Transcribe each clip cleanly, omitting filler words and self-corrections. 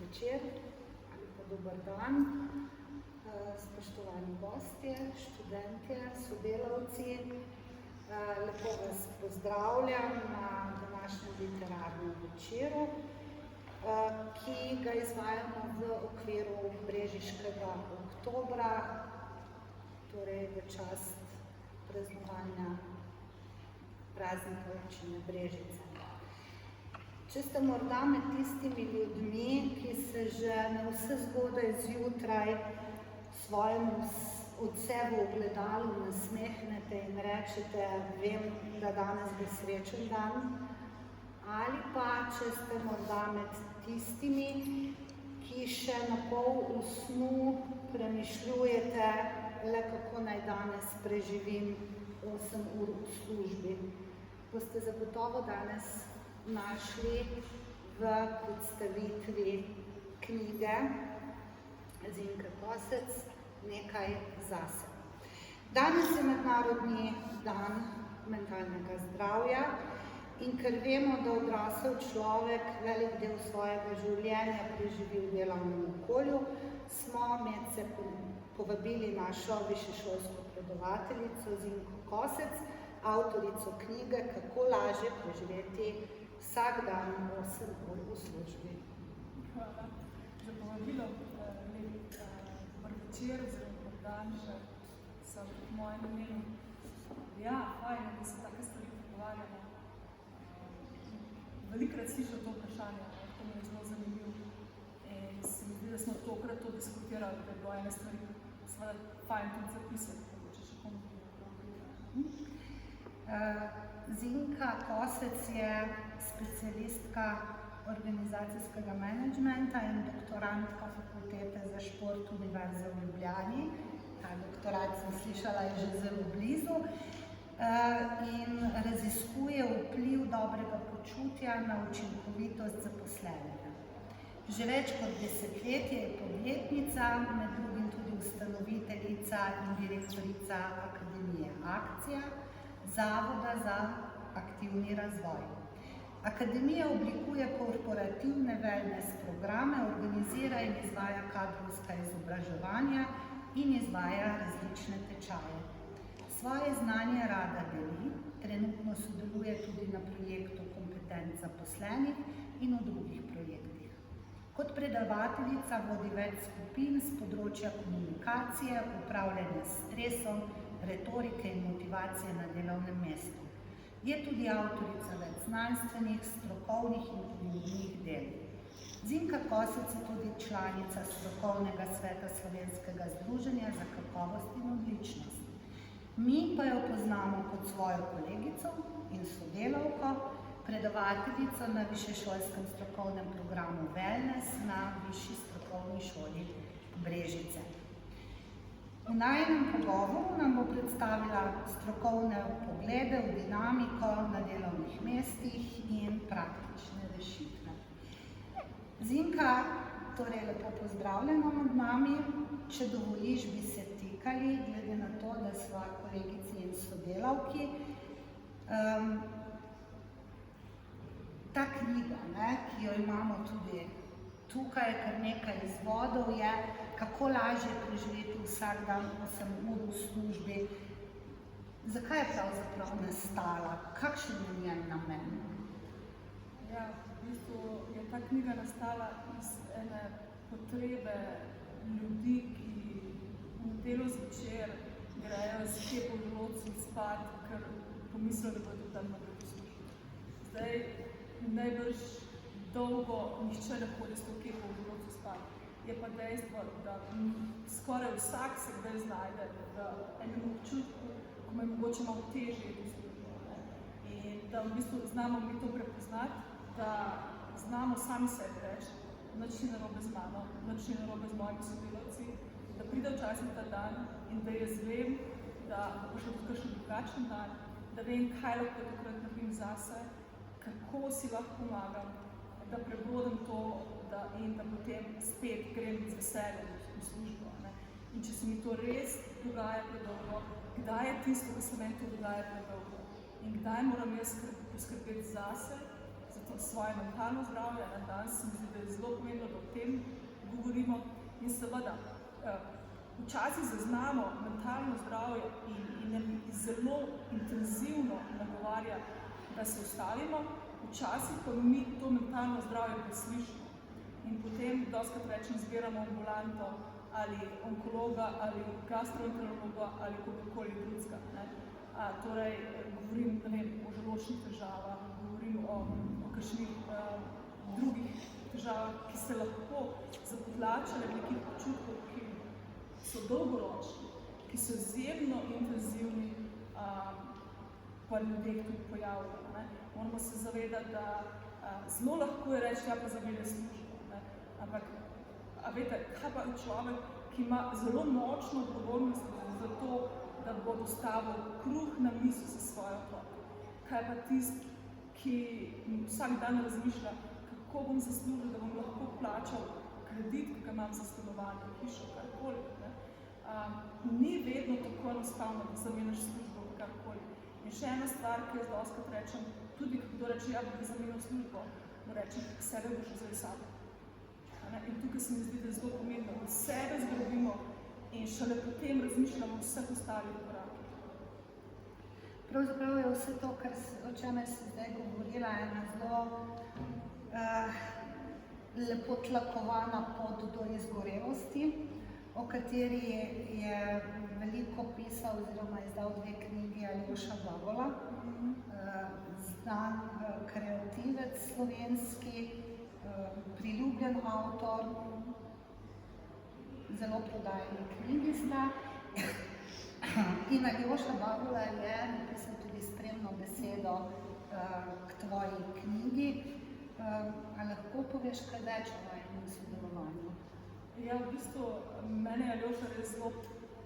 večer ali pa dober dan, spoštovani gostje, študentje, sodelavci. Lepo vas pozdravljam na današnjem literarnem večeru, ki ga izvajamo v okviru Brežiškega oktobra, torej v čast praznovanja praznika občine Brežice. Če ste morda med tistimi ljudmi, ki se že navsezgodaj zjutraj svojemu odsevu v ogledalu nasmehnete in rečete, vem, da danes bo srečen dan, ali pa če ste morda med tistimi, ki še na pol v snu premišljujete, le kako naj danes preživim 8 ur v službi, boste zagotovo danes našli v predstavitvi knjige Zinke Kosec Nekaj zase. Danes je mednarodni dan mentalnega zdravja in ker vemo, da odrasel človek velik del svojega življenja preživi v delovnem okolju, smo medse povabili našo višješolsko predavateljico Zinko Kosec, avtorico knjige Kako lažje preživeti vsak dan 8 ur v službi. Hvala za povabilo. Dobar večer, oziroma dan, že sem v mojem imenu. Ja, fajn, da se take stvari pogovarjamo. Velikokrat slišal to vprašanje, to mi je zelo zanimivo. In se mi zdi, da smo tokrat to diskutirali, da je bilo ene stvari seveda fajn tudi zapisati, mogoče še komu Zinka Kosec je specialistka organizacijskega menedžmenta in doktorantka Fakultete za šport Univerze v Ljubljani. Ta doktorat, sem slišala, je že zelo blizu in raziskuje vpliv dobrega počutja na učinkovitost zaposlenega. Že več kot desetletje je podjetnica, med drugim tudi ustanoviteljica in direktorica Akademije Akcija, Zavoda za aktivni razvoj. Akademija oblikuje korporativne wellness programe, organizira in izvaja kadrovska izobraževanja in izvaja različne tečaje. Svoje znanje rada deli, trenutno sodeluje tudi na projektu Kompetenc zaposlenih in v drugih projektih. Kot predavateljica vodi več skupin z področja komunikacije, upravljanja s stresom, retorike in motivacije na delovnem mestu. Je tudi avtorica več znanstvenih, strokovnih in pomembnih del. Zinka Kosec je tudi članica strokovnega sveta Slovenskega združenja za kakovost in odličnost. Mi pa jo poznamo kot svojo kolegico in sodelavko, predavateljico na višješolskem strokovnem programu Wellness na Višji strokovni šoli Brežice. V najinem pogovoru nam bo predstavila strokovne poglede v dinamiko na delovnih mestih in praktične rešitve. Zinka, torej lepo pozdravljena med nami. Če dovoliš, bi se tikali, glede na to, da sva kolegici in sodelavki. Ta knjiga, ki jo imamo tudi tukaj, kar nekaj izvodov je, kako lažje preživeti vsak dan 8 ur v službi. Zakaj je pravzaprav nastala? Kakšen je njen namen? Ja, v bistvu je ta knjiga nastala iz ene potrebe ljudi, ki v nedeljo zvečer grejo s kepo v želodcu spat, ker pomislijo, da bodo tam mogli poslušati. Zdaj, najbrž dolgo nihče ne hodi s to kepo v želodcu spat. Je pa dejstvo, da skoraj vsak se kdaj znajde v enem občutku, ko me mogoče malo težje v službo. In da v bistvu znamo mi to prepoznati, da znamo sami sebi reči, nič ni narobe z mano, nič ni narobe z mojimi sodelavci, da pride včasih ta dan in da jaz vem, da bo šel tudi kakšen drugačen dan, da vem, kaj lahko takrat naredim zase, kako si lahko pomagam, da prebrodim to in da potem spet grem z veseljem v službo. In če se mi to res dogaja predolgo, kdaj je tisto, ko se meni to dogaja predolgo? In kdaj moram jaz poskrbeti zase, zato svoje mentalno zdravje. Danes se mi zdi, da je zelo pomembno, da o tem govorimo. In seveda, včasih zaznamo mentalno zdravje in nam zelo intenzivno nagovarja, da se ustavimo, včasih pa mi to mentalno zdravje preslišimo. In potem dostakrat rečem, zbiramo ambulanto ali onkologa ali gastroenterologa ali kogarkoli drugega. Torej, govorim, ne vem, o želodčnih težavah, govorim o kakšnih drugih težavah, ki se lahko zapotlačale nekih občutkov, ki so dolgoročni, ki so izjemno intenzivni, pa ljudeh tudi pojavljajo. Moramo se zavedati, da zelo lahko je reči, ja pa zamenja službo. Ampak, a veste, kaj pa človek, ki ima zelo močno odgovornost za to, da bo dostavil kruh na mizo za svoje otroke? Kaj pa tisti, ki vsak dan razmišlja, kako bom zaslužil, da bom lahko plačal kredit, ki ga imam za stanovanje, hišo, karkoli. Ni vedno tako enostavno, da zamenjaš službo karkoli. In še ena stvar, ki jaz dostakrat rečem, tudi kdo reče, ja, bi zamenjal službo, mu rečem, sebe boš vzeli sabo. In tukaj se mi zdi, da je zelo pomembno, da sebe zgradimo in šele potem razmišljamo o vseh ostalih korakih. Pravzaprav je vse to, o čemer si zdaj govorila, ena zelo lepo tlakovana pot do izgorelosti, o kateri je veliko pisal oziroma izdal 2 knjigi Aljoša Bagola, znan kreativec slovenski, priljubljen avtor, zelo prodajni knjigi sta. In Aljoša Bagola je napisal tudi spremno besedo k tvoji knjigi. A lahko poveš kaj več o vašem sodelovanju? Ja, v bistvu mene je Aljoša res zelo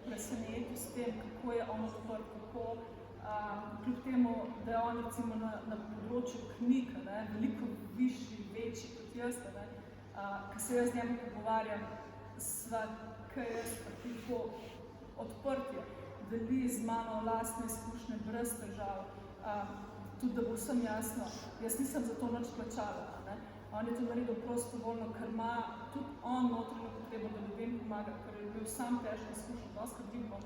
presenetil s tem, kako je on odprt, kako kljub temu, da je on recimo na področju knjig veliko višji, večji kot jaz, ko se jaz z njemu pogovarjam, sva kaj jaz tako odprtje, deli z mano lastne izkušnje brez težav. Tudi da bo vsem jasno, jaz nisem za to nič plačala. On je to naredil prostovoljno, ker ima tudi on notranjo potrebo, da ljudem pomaga, ker je bil sam težko izkušnje. Dostakrat vidimo,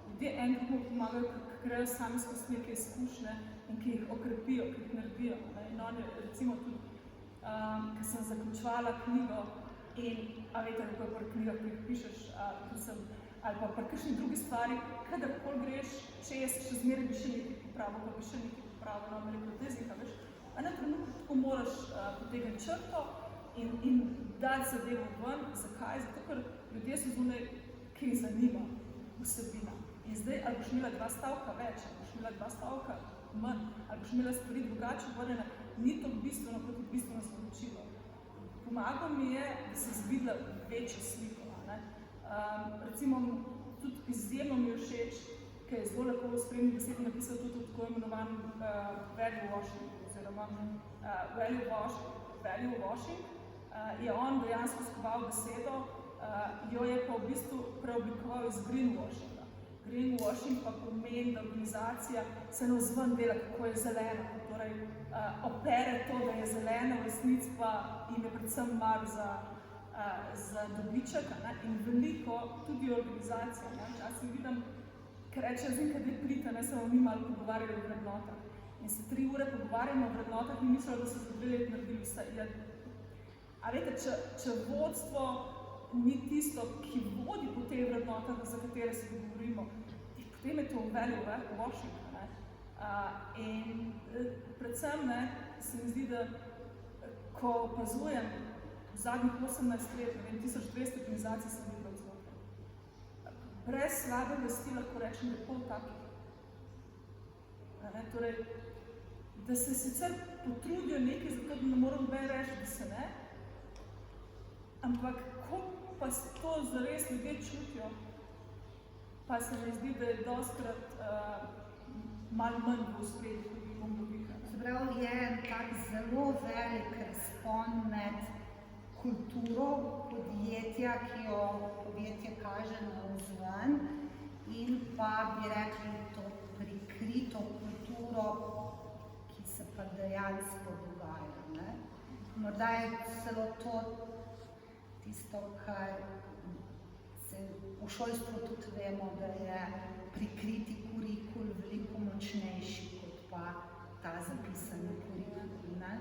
ljudje enkrat mu pomagajo, ker grejo sami skozi neke izkušnje in ki jih okrepijo, ki jih naredijo. In on je recimo tudi, ko sem zaključevala knjigo in, a veste, kako je pri knjigah, ki jih pišeš, ali pa pri kakšni drugi stvari, kadarkoli greš čez, še zmeraj bi še nekaj popravil, pa bi še nekaj popravil, no, me rekel, deznika, veš, a na trenutku tako moraš potegniti črto in dati zadevo ven. Zakaj? Zato, ker ljudje so zunaj, ki jih zanima vsebina. In zdaj, ali boš imela 2 stavka več, ali boš imela 2 stavka manj, ali boš imela stvari drugače obrnjene, ni to bistveno proti bistveno sporočilo. Pomagal mi je, da se zvidela večjo sliko. Recimo, tudi izjemno mi je všeč, ki je zelo lepo v spremni besedi napisal tudi v tako imenovanem value washing, oziroma value washing. Je on dejansko skoval besedo, jo je pa v bistvu preoblikoval iz greenwashinga. Greenwashing pa pomeni, da organizacija se navzven dela, kako je zelena, torej opere to, da je zelena, v resnici pa jim je predvsem mar za dobiček, in veliko tudi organizacija. Včasih vidim, ker reče, zdaj, kad je prita, se bomo mi malo pogovarjali o vrednotah. In se 3 ure pogovarjamo o vrednotah in mislimo, da so za 2 leti naredili vse. A veste, če vodstvo ni tisto, ki vodi po teh vrednotah, za katere se govorimo, potem je to value washing. In predvsem se mi zdi, da ko opazujem v zadnjih 18 let, 1200 organizacij sem videla odznotraj. Brez slabe vesti lahko rečem, da je pol takih. Torej, da se sicer potrudijo nekaj, zato da ne moram noben reči, da se ne, ampak ko pa to zares ljudje čutijo, pa se mi zdi, da je dostkrat malo manj v ospredju, kot bi bom dobila. Se pravi, je tak zelo velik razpon med kulturo podjetja, ki jo podjetje kaže navzven, in pa bi rekli to prikrito kulturo, ki se pa dejansko dogaja. dogaja. Ne? Morda je celo to tisto, kar se v šolstvu tudi vemo, da je prikriti kurikul veliko močnejši kot pa ta zapisani kurikul. Ne?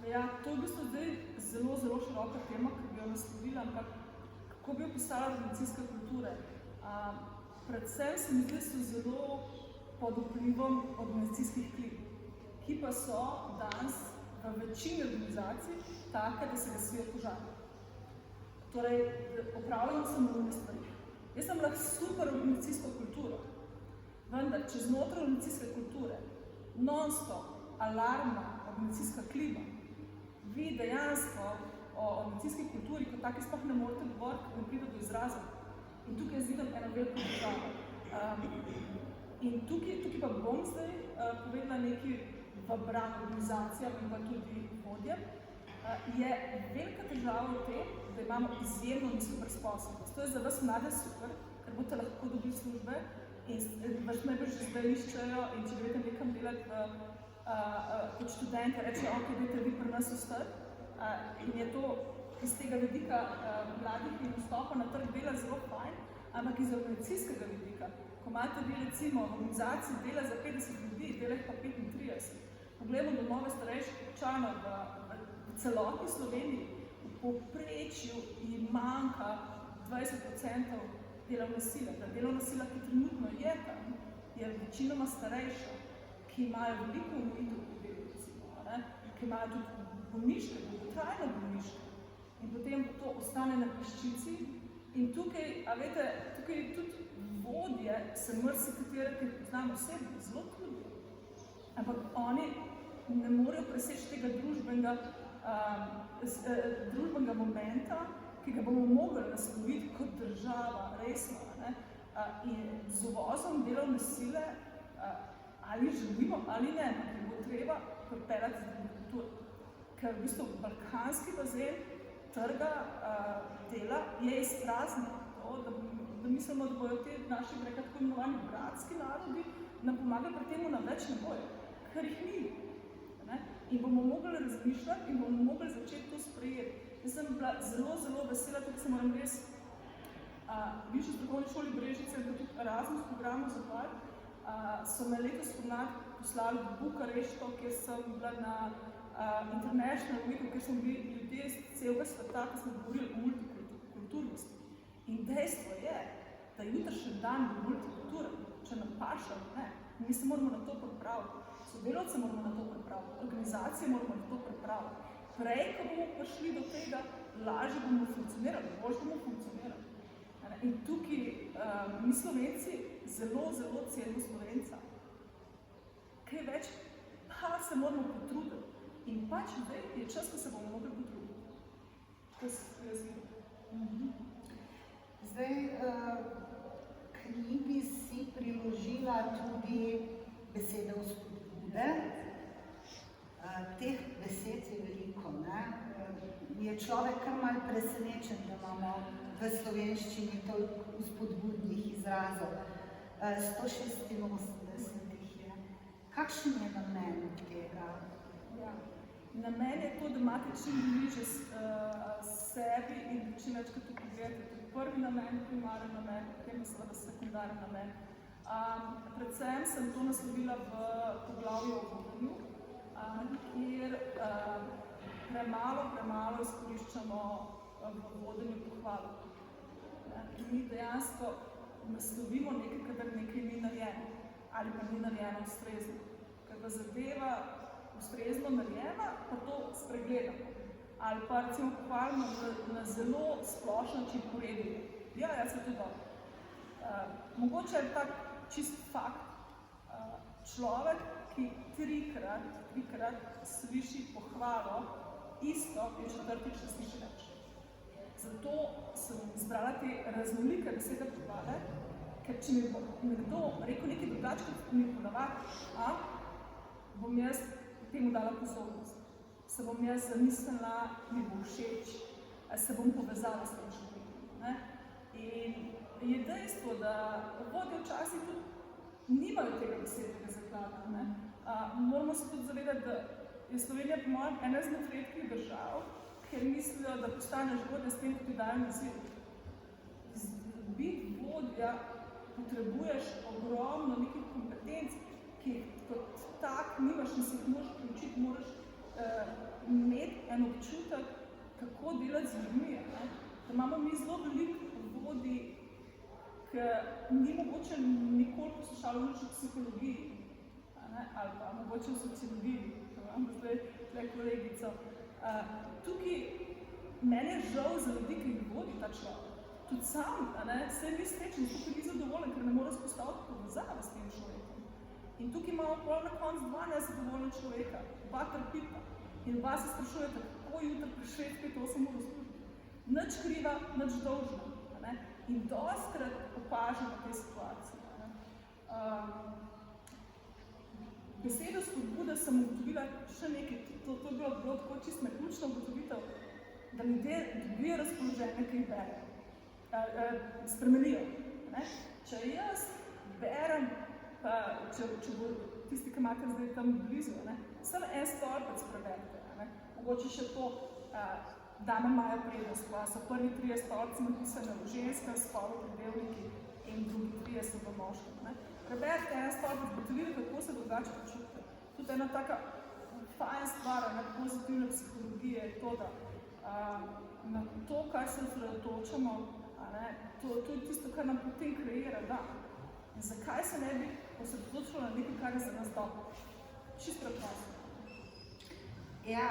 Ja, to je v bistvu zdaj zelo, zelo široka tema, ki bi jo naslovila, ampak kako bi opisala organizacijske kulture? Predvsem se mi zdi, so zelo pod vplivom organizacijskih klik, ki pa so danes v večini organizacij take, da se gasijo požari. Torej, opravljamo samoumne stvari. Jaz sem lahko super organizacijsko kulturo, vendar, če znotraj organizacijske kulture non-stop alarmna organizacijska klima, vi dejansko o organizacijski kulturi kot taki sploh ne morete govoriti, ko ne pride do izraza. In tukaj jaz vidim eno veliko težavo. In tukaj pa bom zdaj povedala nekaj v bran organizacijam in pa tudi vodjem, je velika težava v tem, da imamo izjemno nizko brezposelnost. To je za vas mlade super, ker boste lahko dobili službe in vaš najbrž že zdaj iščejo in če greste nekam delati kot študente, rečejo, ok, dajte vi pri nas ostati. In je to iz tega vidika mladih in vstopa na trg dela zelo fajn, ampak iz organizacijskega vidika, ko imate vi recimo v organizaciji dela za 50 ljudi, dela pa 35, pogledamo domove starejših občanov v celotni Sloveniji, v povprečju jim manjka 20% delovne sile. Ta delovna sila, ki trenutno je tam, je večinoma starejša, ki imajo veliko omejitev pri delu, recimo, ki imajo tudi bolniške, dolgotrajne bolniške. In potem to ostane na peščici in tukaj, a veste, tukaj tudi vodje se marsikatere, ki jih poznam osebno, zelo trudijo. Ampak oni ne morejo preseči tega družbenega momenta, ki ga bomo mogli nasloviti kot država, resno. In z uvozom delovne sile, ali želimo, ali ne, ki bo treba pripeljati z kulturo. Ker v bistvu balkanski bazen trga dela je izpraznjen. Da mislimo, da bojo te naši tako imenovani bratski narodi nam pomagali pri temu na več ne bojo, ker jih ni. In bomo mogli razmišljati in bomo mogli začeti to sprejeti. Jaz sem bila zelo, zelo vesela, tudi se moram res v višji strokovni šoli Brežice in tudi Erasmus programu zahvaliti, so me letos pomlad poslali v Bukarešto, kjer sem bila na International Weeku, kjer smo bili ljudje iz celega sveta, ki smo govorili o multikulturnosti. In dejstvo je, da jutrišnji dan bo multikulturen, če nam paša, ne. Mi se moramo na to pripraviti, sodelavce moramo na to pripraviti, organizacije moramo na to pripraviti. Prej, ko bomo prišli do tega, lažje bomo funkcionirali, bolj bomo funkcionirali. In tukaj mi Slovenci zelo, zelo cenimo Slovenca. Kaj več, pa se moramo potruditi. In pač zdaj je čas, ko se bomo mogli potruditi. To se jaz vidim. Zdaj, knjigi si priložila tudi besede vzpodbude. Teh besed je veliko, ne? Je človek kar malo presenečen, da imamo v slovenščini toliko vzpodbudnih izrazov. 186 jih je. Kakšen je namen tega? Namen je to, da imate čim bliže sebi in čim večkrat to pogledate. To je prvi namen, primaren namen, potem je seveda sekundarni namen. Predvsem sem to naslovila v poglavju o vodenju, kjer premalo izkoriščamo v vodenju pohvalo. Mi dejansko naslovimo nekaj, kadar nekaj ni narejeno ali pa ni narejeno ustrezno. Ker pa zadeva ustrezno narejena, pa to spregledamo. Ali pa recimo pohvalimo na zelo splošen način poredili. Ja, se to dobro. Mogoče je tak čist fakt. Človek, ki trikrat sliši pohvalo, isto in četrtič ne sliši več. Zato sem izbrala te raznolike besede pohvale, ker če mi bo nekdo rekel nekaj drugače, kot mi ponavadi, bom jaz temu dala pozornost. Se bom jaz zamislila, mi bo všeč, se bom povezala s tem človekom. In je dejstvo, da vodje včasih tudi nimajo tega besednega zaklada. Moramo se tudi zavedati, da je Slovenija po mojem ena izmed redkih držav, ker mislijo, da postaneš vodja s tem, ko ti dajo naziv. Biti vodja potrebuješ ogromno nekih kompetenc, ki kot tak nimaš in se jih moraš priučiti, moraš imeti en občutek, kako delati z ljudmi. Da imamo mi zelo veliko vodij, ki ni mogoče nikoli poslušalo nič o psihologiji, ali pa mogoče v sociologiji, imamo zdaj tle kolegico. Tukaj meni je žal za ljudi, ki jih vodi ta človek. Tudi sam se ni srečen, tukaj ni zadovoljen, ker ne more spostaviti povezave s tem človekom. In tukaj imamo prav na koncu 2 nezadovoljna človeka, 2 trpita. In 2 se sprašujete, kako jutri pri 6-5-8 ur služiti. Nič kriva, nič dolžna. In dostikrat opažamo te situacije. Besedo spodbude sem ugotovila še nekaj, to je bilo tako čisto naključno ugotovitev, da ljudje dobijo razpoloženje, ki jih berejo, spremenijo. Če jaz berem, pa če bo tisti, ki imate zdaj tam blizu, samo en stolpec preberite. Mogoče še to, dame imajo prednost, pa so prvi 3 stolpci napisane v ženskem spolu, predelniki, in drugi 3 so v moškem. Preberite en stolpec, boste videli, kako se drugače počutite. Tudi ena taka fajn stvar, pozitivne psihologije je to, da na to, kar se osredotočamo, to je tisto, kar nam potem kreira dan. In zakaj se ne bi osredotočilo na nekaj, kar je za nas dobro? Čisto preprosto. Ja,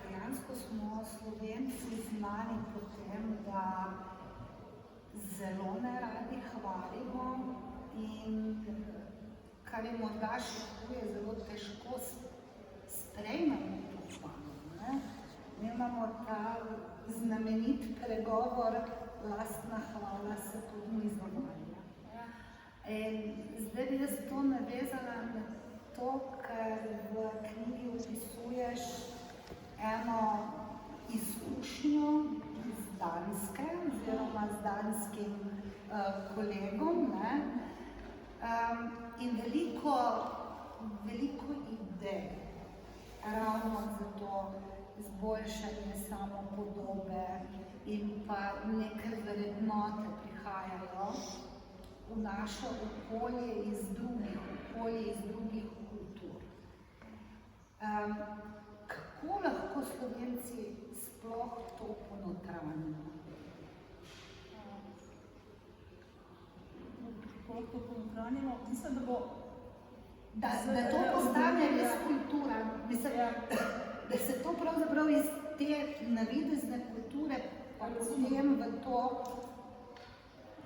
dejansko smo Slovenci znani po tem, da zelo neradi hvalimo in kar je morda še huje, zelo težko sprejmemo to hvalo. Mi imamo ta znamenit pregovor, lastna hvala se tudi ni zavalja. Zdaj bi jaz to navezala na to, ker v knjigi opisuješ eno izkušnjo z Danske, oziroma z danskim kolegom, in veliko idej ravno za to izboljšanje samopodobe in pa neke vrednote prihajajo v naše okolje iz drugih kultur. Kako lahko Slovenci sploh to ponotranjimo? Kako lahko ponotranjimo? Mislim, da bo... Da to postane res kultura. Mislim, da se to pravzaprav iz te navidezne kulture pa potem v to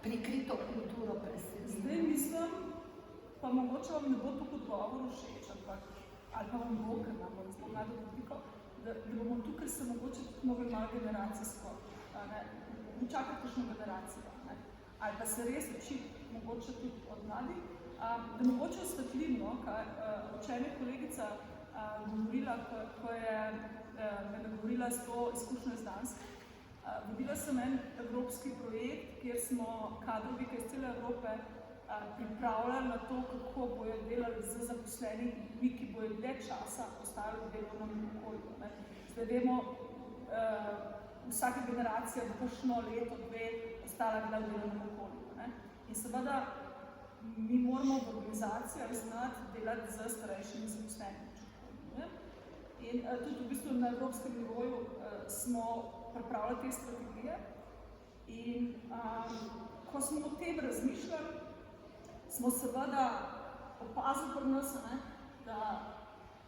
prikrito kulturo preseli. Zdaj mislim, pa mogoče vam ne bo to odgovor všeč, ali pa vam bo, ker imamo zelo mlado publiko, da bomo tukaj se mogoče tudi mogli malo generacijsko učakati kakšno generacijo, ali pa se res učiti mogoče tudi od mladih, da mogoče osvetlim, o čem je kolegica govorila, ko je me nagovorila s to izkušnjo iz Danske. Vodila sem en evropski projekt, kjer smo kadrovike iz cele Evrope pripravljali na to, kako bojo delali z zaposlenimi, ki bojo dlje časa ostali v delovnem okolju. Zdaj vemo, vsaka generacija bo kakšno leto, 2 ostala v delovnem okolju. In seveda mi moramo v organizacijah znati delati z starejšimi zaposlenimi. In tudi v bistvu na evropskem nivoju smo pripravljali te strategije in ko smo o tem razmišljali, smo seveda opazili pri nas, da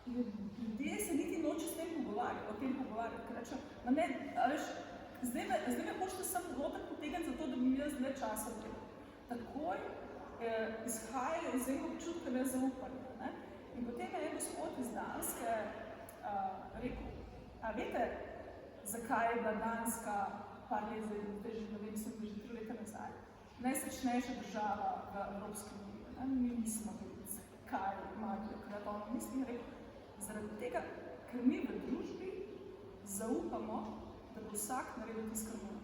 ljudje se niti noče o tem pogovarjati, ker rečem, zdaj me hočete samo noter potegniti zato, da bi mi jaz dlje časa delal. Takoj izhajajo iz enega občutka nezaupanja. In potem je en gospod iz Danske rekel, a veste, zakaj je bila Danska par let, zdaj že ne vem, sem že 3 leta nazaj, najsrečnejša država v Evropski uniji. Mi nismo vedeli, zakaj imajo takrat ono mislim, rekel, zaradi tega, ker mi v družbi zaupamo, da bo vsak naredil tisto, kar mora.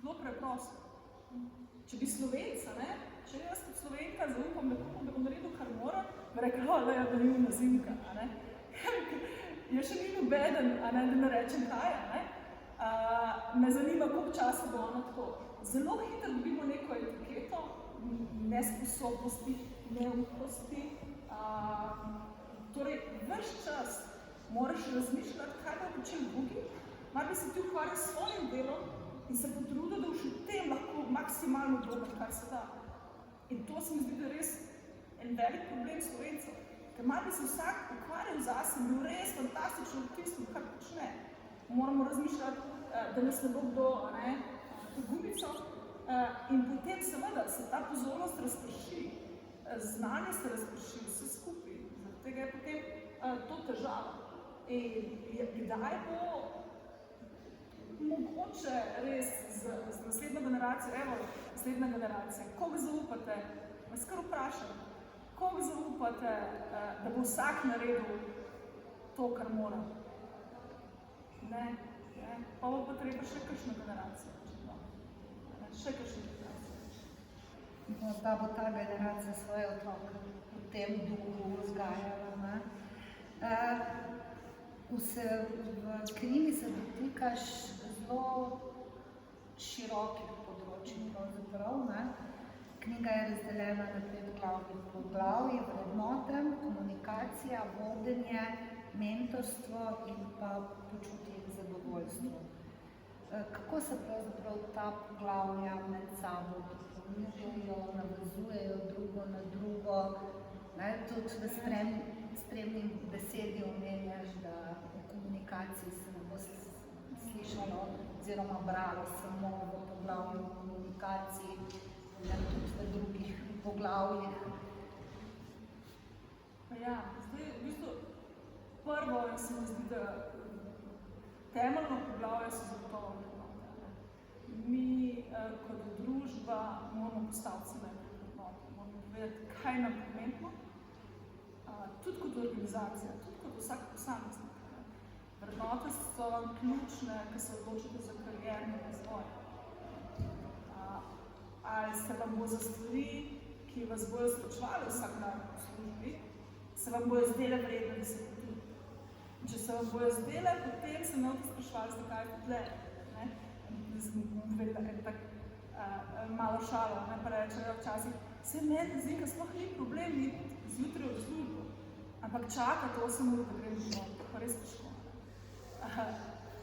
Zelo preprosto. Če bi Slovenca, če jaz kot Slovenka zaupam nekomu, da bo naredil, kar mora, bi rekla, da je naivna Zinka. Jaz še ni nobeden, da ne rečem kaj. Me zanima, koliko časa bo ona tako. Zelo hitro dobimo neko etiketo nesposobnosti, neukosti. Torej, ves čas moraš razmišljati, kaj bo počel drugi, mar bi se ti ukvarjal s svojim delom in se potrudil, da boš v tem lahko maksimalno dober, kar se da. In to se mi zdi, da je res en velik problem Slovencev. Ker mar bi se vsak ukvarjal zase, bil res fantastično v tistem, kar počne. Moramo razmišljati, da nas ne bo kdo gumico. In potem seveda se ta pozornost razprši, znanje se razprši, vse skupaj. Zaradi tega je potem to težava. In kdaj bo mogoče res z naslednjo generacijo, naslednja generacija, koga zaupate, vas kar vprašam, koga zaupate, da bo vsak naredil to, kar mora? Ne. Pa bo pa treba še kakšno generacijo. Še kakšno generacijo. Morda bo ta generacija svoje otroke v tem duhu vzgajala. V knjigi se dotikaš zelo širokih področij pravzaprav. Knjiga je razdeljena na 5 glavnih poglavij: vrednote, komunikacija, vodenje, mentorstvo in pa počutje in zadovoljstvo. Kako se pravzaprav ta poglavja med sabo dopolnjujejo, navezujejo drugo na drugo? Tudi v spremni besedi omenjaš, da v komunikaciji se ne bo slišalo oziroma bralo samo v poglavju o komunikaciji, tudi v drugih poglavjih. Ja, zdaj v bistvu prvo se mi zdi, da temeljno poglavje so zagotovo vrednote. Mi kot družba moramo postaviti sebe vrednote, moramo povedati, kaj je nam pomembno, tudi kot organizacija, tudi kot vsak posameznik. Vrednote so vam ključne, ko se odločite za karierni razvoj. Ali se vam bo za stvari, ki vas bojo srečevali vsak dan v službi, se vam bojo zdele vredne, da se potrudite. Če se vam bojo zdele, potem se ne boste spraševali, zakaj je tle. Vedela, ker tako malo šalo, pa rečejo včasih, se meni zdi, da sploh ni problem iti zjutraj v službo, ampak čakati 8 ur, da grem domov, to pa res težko.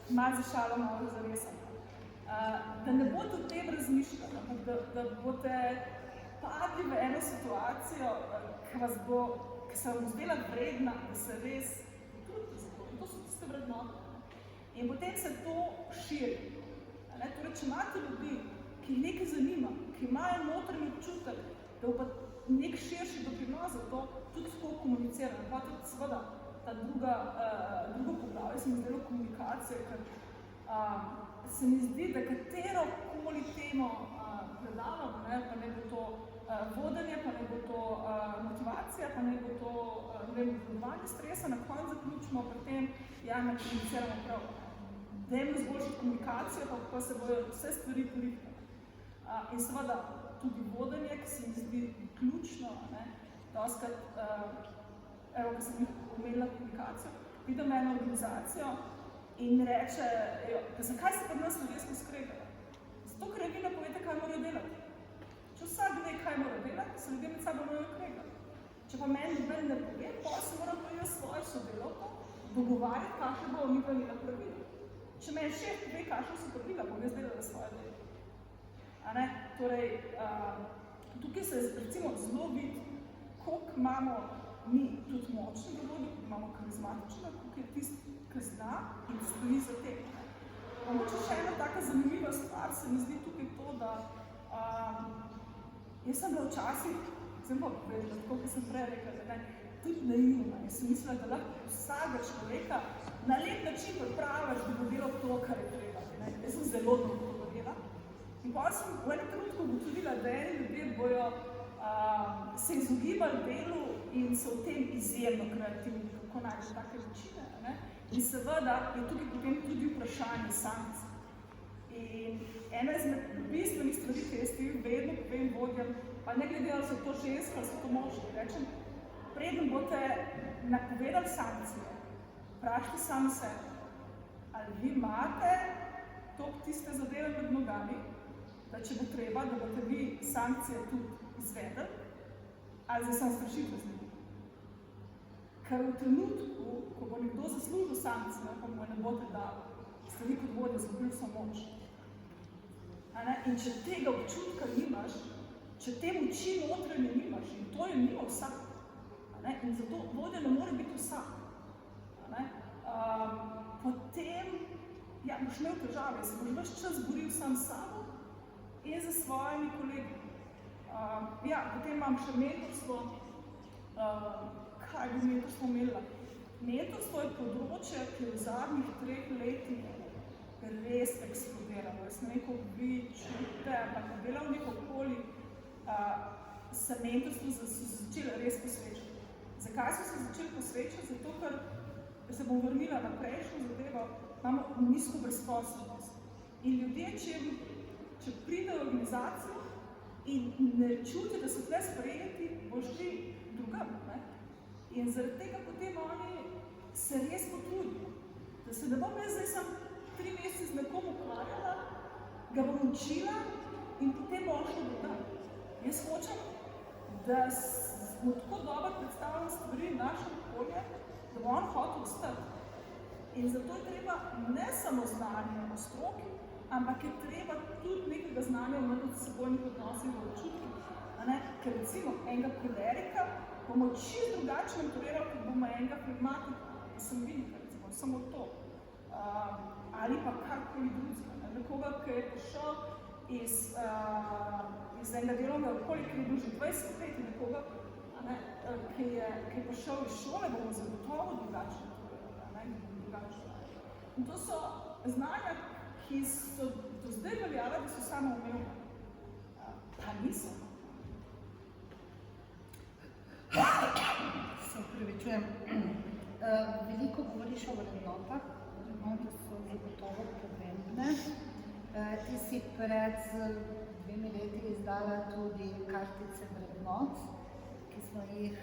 Malo za šalo, malo za resno. Da ne boste o tem razmišljali, ampak da boste padli v eno situacijo, ki se vam zdela vredna, da se res potrudite za to. To so tiste vrednote. In potem se to širi. Torej, če imate ljudi, ki jih nekaj zanima, ki imajo notranji občutek, da bo pa nek širši doprinos za to, tudi tako komunicirati. Pa tudi seveda ta drugo poglavje se mi zdelo komunikacije, ker se mi zdi, da katero koli temo predavamo, pa ne bo to vodenje, pa ne bo to motivacija, pa ne bo to obvladovanje stresa, na koncu zaključimo pri tem, ne komuniciramo prav. Dajmo izboljšati komunikacijo, pa se bojo vse stvari porihale. In seveda tudi vodenje, ki se mi zdi ključno, doskrat, ko sem omenila komunikacijo, vidim eno organizacijo in reče, zakaj se pri nas ljudje smo skregali? Zato, ker vi ne povete, kaj morajo delati. Če vsak ve, kaj mora delati, se ljudje med sabo morajo kregati. Če pa meni noben ne pove, pa se mora povedati svojo sodelavko, dogovarjati, kakšne bomo mi pa imela pravila. Če meni šef pove, kakšne so pravila, bom jaz delala svoje delo. Torej, tukaj se recimo zelo vidi, koliko imamo mi tudi močnega vodja, imamo karizmatičnega, koliko je tisti, ki zna in stoji za tem. Mogoče še ena taka zanimiva stvar se mi zdi tukaj to, da jaz sem bila včasih, sem pa povedala, tako kot sem prej rekla, tudi naivna. Jaz sem mislila, da lahko vsakega človeka na lep način pripraviš, da bo delal to, kar je treba. Jaz sem zelo dobro povedala. In pa sem v enem trenutku ugotovila, da eni ljudje bojo se izogibali delu in so v tem izjemno kreativni, kako najti take načine. In seveda je tukaj potem tudi vprašanje sankcij. In ena izmed bistvenih stvari, ki jaz ti vedno povem vodjem, pa ne glede, ali so to ženske, ali so to moški, rečem, preden boste napovedali sankcije, vprašajte sami sebe, ali vi imate tiste zadeve med nogami, da če bo treba, da boste vi sankcije tudi izvedeli, ali zdaj sem strašitev z njimi. Ker v trenutku, ko bo nekdo zaslužil sankcije, pa mu ne boste dali, ste vi kot vodja izgubili vso moč. In če tega občutka nimaš, če te moči notranje nimaš, in to je nima vsak, in zato vodja ne more biti vsak, potem boš imel težave, se boš ves čas boril sam s sabo in za svojimi kolegi. Potem imam še mentorstvo. Kaj bi mentorstvo imela? Mentorstvo je področje, ki je v zadnjih 3 letih res eksplodiralo. Jaz ne vem, kako vi čute, ampak na delovnih okoljih se mentorstvu začeli res posvečati. Zakaj so se začeli posvečati? Zato, ker se bom vrnila na prejšnjo zadevo, imamo nizko brezposelnost. In ljudje, če pridejo v organizacijo in ne čutijo, da so tle sprejeti, bo šli drugam. In zaradi tega potem oni se res potrudijo. Da se ne bom jaz zdaj sam 3 mesece z nekom ukvarjala, ga bom učila in potem bo šlo do tam. Jaz hočem, da smo tako dobro predstavljali stvari v našem okolje, da bo on hotel ostati. In zato je treba ne samo znanje o stroki, ampak je treba tudi nekega znanja o medsebojnih odnosih v občutkih. Ker recimo enega kolerika bomo čisto drugače mentorirali, kot bomo enega flegmatika, sanguinika, recimo, samo to. Ali pa karkoli drugega. Nekoga, ki je prišel iz enega delovnega okolja, ki je bil že 20 let, in nekoga, ki je prišel iz šole, bomo zagotovo drugače mentorirali. In to so znanja, ki so do zdaj veljala, da so samo umevne. Pa niso. Se upravičujem. Veliko govoriš o vrednotah. Vrednote so zagotovo pomembne. Ti si pred 2 leti izdala tudi kartice vrednot, ki smo jih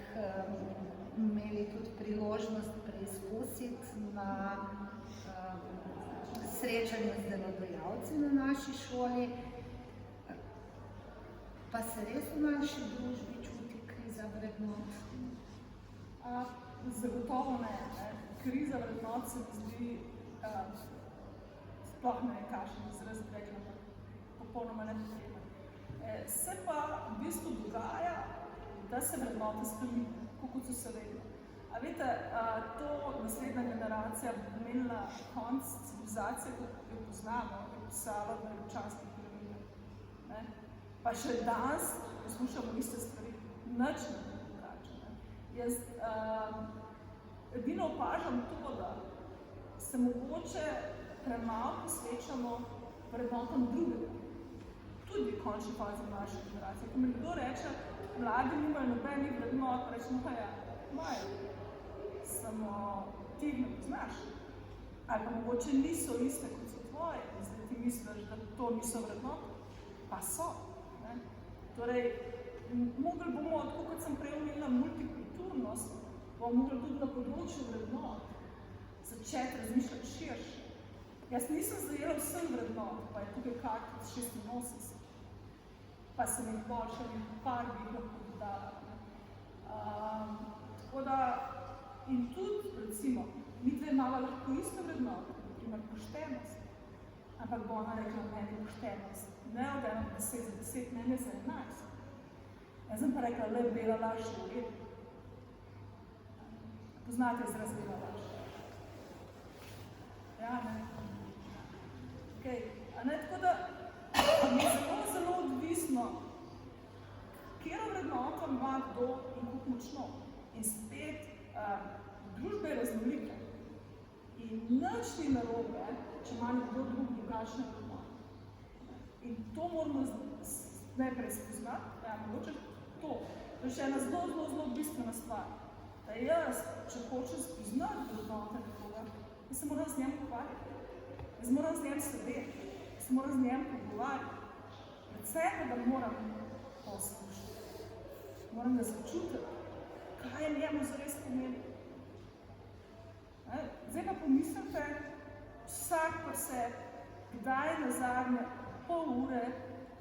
imeli tudi priložnost preizkusiti na srečanju z delodajalci na naši šoli. Pa se res v naši družbi čuti kriza vrednot? Zagotovo ne. Kriza vrednot se mi zdi, sploh ne vem, kakšen izraz bi rekla, popolnoma nepotrebna. Se pa v bistvu dogaja, da se vrednote spremenijo, kot so se vedno. A veste, to naslednja generacija bo pomenila konc civilizacije, kot jo poznamo, je pisala v občanskih piramidah. Pa še danes poslušamo iste stvari, nič ne bo drugače. Jaz edino opažam to, da se mogoče premalo posvečamo vrednotam drugega. Tudi v končni fazi naše generacije. Ko mi kdo reče, mladi nimajo nobenih vrednot, rečemo, imajo. Samo ti jih ne poznaš. Ali pa mogoče niso iste, kot so tvoje. Zdaj ti misliš, da to niso vrednote, pa so. Torej, mogli bomo, tako kot sem prej omenila, multikulturnost, bomo mogli tudi na področju vrednot začeti razmišljati širše. Jaz nisem zajela vsem vrednot, pa je tukaj kartic 86, pa sem jih boljša in par bi jih lahko dodala. Tako da, in tudi, recimo, mi dve imava lahko iste vrednote, naprimer poštenost, ampak bo ona rekla, meni poštenost. Ne od 1 do 10 za 10, meni za 11. Jaz sem pa rekla, le bela laž je v redu. Poznate izraz bela laž? Ja, ne. Tako da je zelo odvisno, katero vrednoto ima kdo in kako močno. In spet, družba je raznolika. In nič ni narobe, če ima nekdo drug drugačne vrednote. In to moramo najprej spoznati, mogoče to. To je še ena zelo bistvena stvar. Da jaz, če hočem spoznati vrednote nekoga, jaz se moram z njim ukvarjati. Jaz moram z njim sedeti. se moram z njem pogovarjati. Predvsem, da moram poslušati. Moram ga začutiti, kaj je njemu zares pomembno. Zdaj pa pomislite, vsak pa se, kdaj je nazadnje pol ure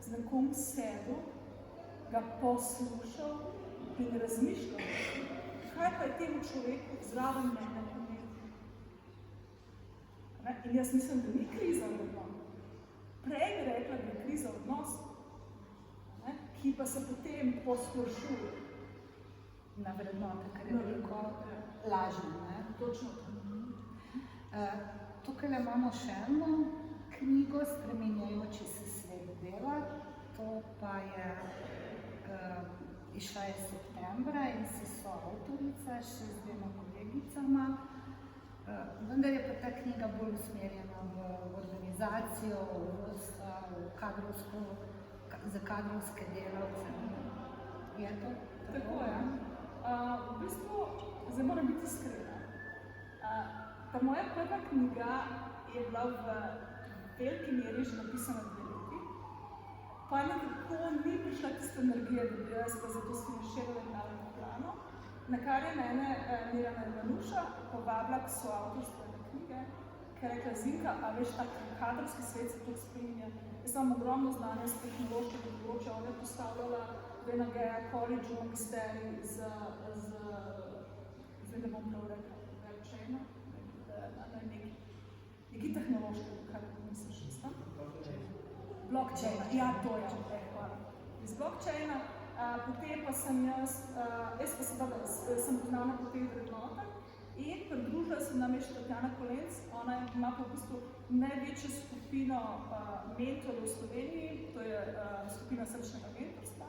z nekom sedel, ga poslušal in razmišljal, kaj pa je temu človeku zraven mene pomembno. In jaz mislim, da ni kriza odnos. Prej bi rekla, da je kriza odnos, ki pa se potem posplošuje. Na vrednote, kar je veliko lažje. Točno to. Tukaj imamo še eno knjigo, Spreminjajoči se svet dela. To pa je izšla je septembra in si soavtorica še z dvema kolegicama. Vendar je pa ta knjiga bolj usmerjena v organizacijo, v vodstva, za kadrovske delavce. Je to tako? V bistvu, zdaj moram biti iskrena. Ta moja prva knjiga je bila v veliki meri že napisana 2 leti, pa nekako ni prišla tista energija, da bi jaz pa zato sfiniširala in dala na plano, na kar je mene Mirjana Ivanuša povabila k soavtorstvu te knjige, ker je rekla: Zinka, a veš, ta kadrovski svet se tako spreminja. Jaz imam ogromno znanja z tehnološkega področja, ona je postavljala v Nageja College magisterij zdaj ne bom prav rekla, neki tehnološki, kaj misliš isto? Blockchaina, ja, to je, hvala. Iz blockchaina, potem pa sem jaz pa seveda sem poznala po teh vrednotah in pridružila se nam je še Tatjana Kolenc, ona ima pa v bistvu največjo skupino mentorjev v Sloveniji, to je skupina srčnega mentorstva.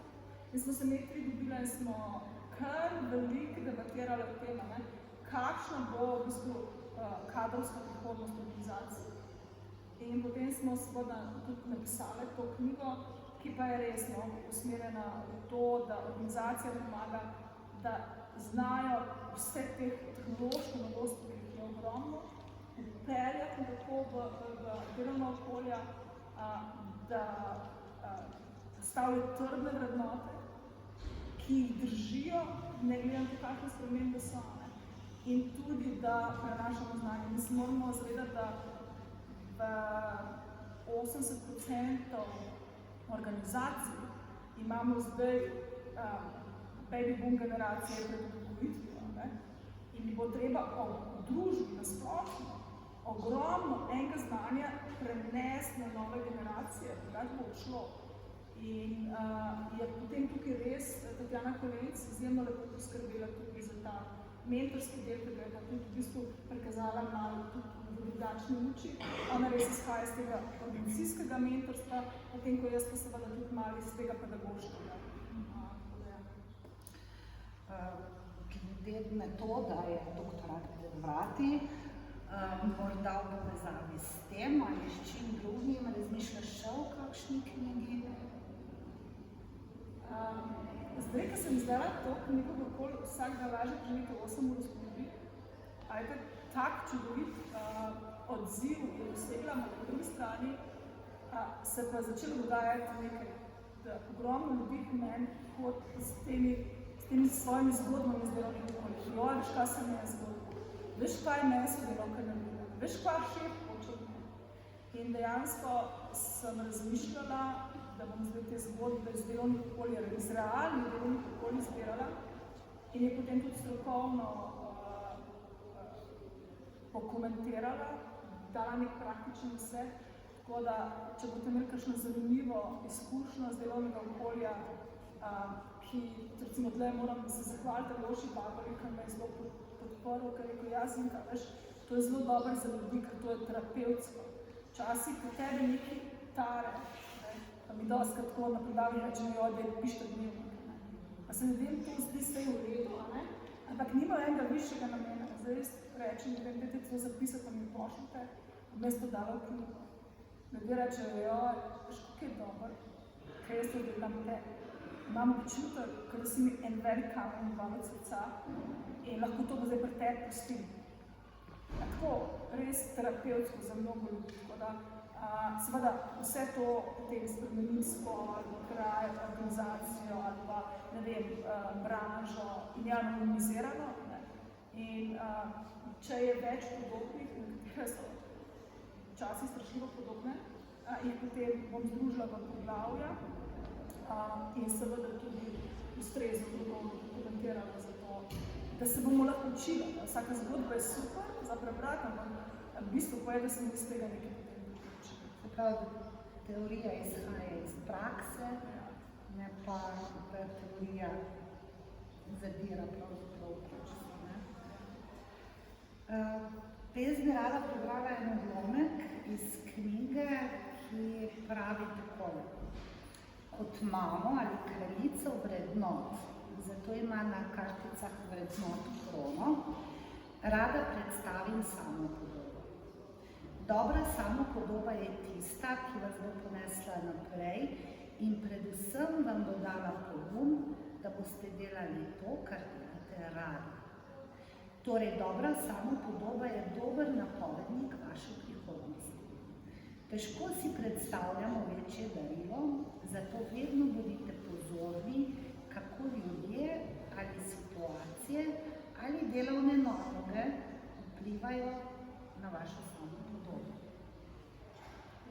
In smo se med 3 dobila in smo kar veliko debatirali o tem, kakšna bo v bistvu kadrovska prihodnost organizacije. In potem smo seveda tudi napisali to knjigo, ki pa je resno usmerjena v to, da organizacija pomaga, da znajo vse teh tehnoloških novosti, ki jih je ogromno, vpeljati tako v delovna okolja, da postavljajo trdne vrednote, ki jih držijo, ne glede na to, kakšne spremembe so. In tudi, da prenašamo znanje. Mi se moramo zavedati, da v 80% organizacij imamo zdaj baby boom generacije pred upokojitvijo. In mi bo treba v družbi nasplošno ogromno enega znanja prenesti na nove generacije, drugače bo odšlo. In je potem tukaj res Tatjana Kolenc izjemno lepo poskrbela tudi za ta mentorski del, ki ga je pa tudi v bistvu prikazala malo tudi v drugačni luči. Ona res izhaja iz tega organizacijskega mentorstva, potem ko jaz pa seveda tudi malo iz tega pedagoškega. Glede metoda je doktorat pred vrati, morda v povezavi s tem ali s čim drugim, razmišljaš še o kakšni knjigi? Zdaj, ko sem izdala to knjigo, kako vsak ga lažje preživite 8 ur skupaj, a je tak čudovit odziv je dosegla, po drugi strani se pa začelo dogajati nekaj, da ogromno ljudi k meni hod s temi svojimi zgodbami z delovnih okolij. Joj, veš, kaj se mi je zgodilo, veš, kaj meni so delovka naredila, veš, kaj šef hoče od mene. In dejansko sem razmišljala, da bom zdaj te zgodbe iz delovnih okolij, iz realnih delovnih okolij zbirala in je potem tudi strokovno pokomentirala, dala nek praktičen vse, tako da, če boste imeli kakšno zanimivo izkušnjo z delovnega okolja, ki, recimo tle moram se zahvaliti Aljoši Babari, ki me je zelo podporil, ker je rekel, Zinka, veš, to je zelo dobro za ljudi, ker to je terapevtsko. Včasih, ko tebe neki tare, pa mi doskrat tako na predavanju reče mi, da pišite dnevnik. Pa se ljudem to zdi vse v redu, ampak nima enega višjega namena. Zdaj res rečem, da dajte to zapisati, pa mi pošljite, vmesto dala v knjigo. Ljudje rečejo, veš, kako je dobro, kaj jaz to delam tebi. Imam občutek, da si mi en velik kamen dal od srca in lahko to bo zdaj pri tebi pustim. Tako, res terapevtsko za mnogo ljudi, tako da Seveda vse to potem spremenim spol, kraj, organizacijo ali pa, ne vem, branžo in je anonimizirano. In če je več podobnih, nekatere so včasih strašljivo podobne, jih potem bom združila v poglavja in seveda tudi ustrezno dokumentirala za to, da se bomo lahko učili. Vsaka zgodba je super za prebrati, ampak v bistvu pa je, da sem iz tega nekaj potem učila. Se pravi, teorija izhaja iz prakse, ne pa da teorija zadira pravzaprav v prakso. Jaz bi rada prebrala en odlomek iz knjige, ki pravi takole. Kot mamo ali kraljico vrednot, zato ima na karticah vrednot krono, rada predstavim samopodobo. Dobra samopodoba je tista, ki vas bo ponesla naprej in predvsem vam bo dala pogum, da boste delali to, kar delate radi. Torej, dobra samopodoba je dober napovednik vaše prihodnosti. Težko si predstavljamo večje darilo, zato vedno bodite pozorni, kako ljudje ali situacije ali delovne naloge vplivajo na vašo samopodobo.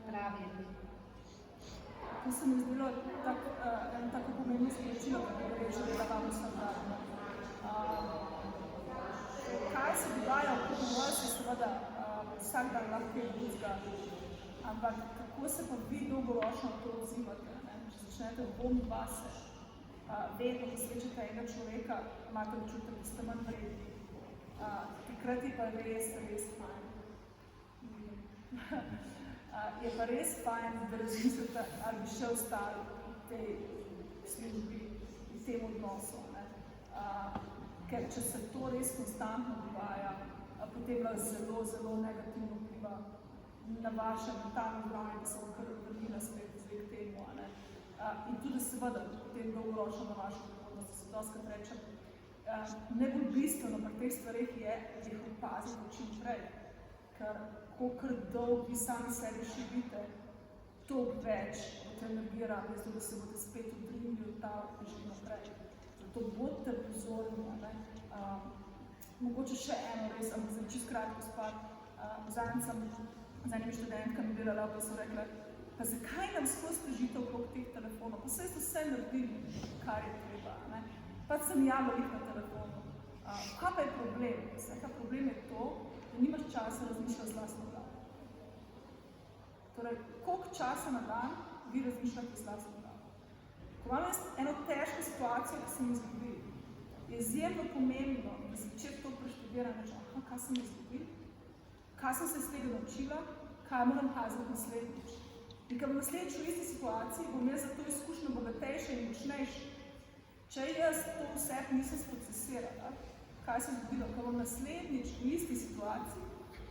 Pravi. To se mi zdelo eno tako pomembno sporočilo, kako reči, da vam vsem radno. Kaj se dogaja okoli vas, je seveda vsak dan lahko je drugega, ampak kako se pa vi dolgoročno to odzivate, če začnete dvom vase, vedno posvečate enega človeka, imate občutek, da ste manj vredni, takrat je pa res fajn. Je pa res fajn, da razmislite, ali bi še ostali v tej službi, v tem odnosu. Ker če se to res konstantno dogaja, potem vas zelo negativno vpliva na vaše mentalno zdravje, da se vam kar vrnila spet k temu. In tudi seveda potem dolgoročno na vašo prihodnost, da se dostakrat rečem, najbolj bistveno pri teh stvareh je, da jih opazite čim prej, ker kolikor dolg vi sami sebi šibite, toliko več boste energira, da se boste spet odrinili od ta in že naprej. To bodite pozorni. Mogoče še eno res, ampak sem čisto kratko spad. Zadnjič sem z enimi študentkami delala, pa so rekla, pa zakaj nam skozi težite okrog teh telefonov? Pa saj so vse naredili, kar je treba. Pa sem javila jih na telefonu. Kaj pa je problem? Problem je to, da nimaš časa razmišljati z lastno glavo. Torej, koliko časa na dan vi razmišljate z lastno glavo? Ko imam eno težko situacijo, ki se mi izgubi, je izjemno pomembno, da začeti to preštudirati, kaj sem izgubil, kaj sem se iz tega naučila, kaj moram paziti naslednjič. In ko bom naslednjič v isti situaciji, bom jaz za to izkušnjo bogatejša in močnejša. Če jaz to v sebi nisem sprocesirala, kaj se je zgodilo, ko bom naslednjič v isti situaciji,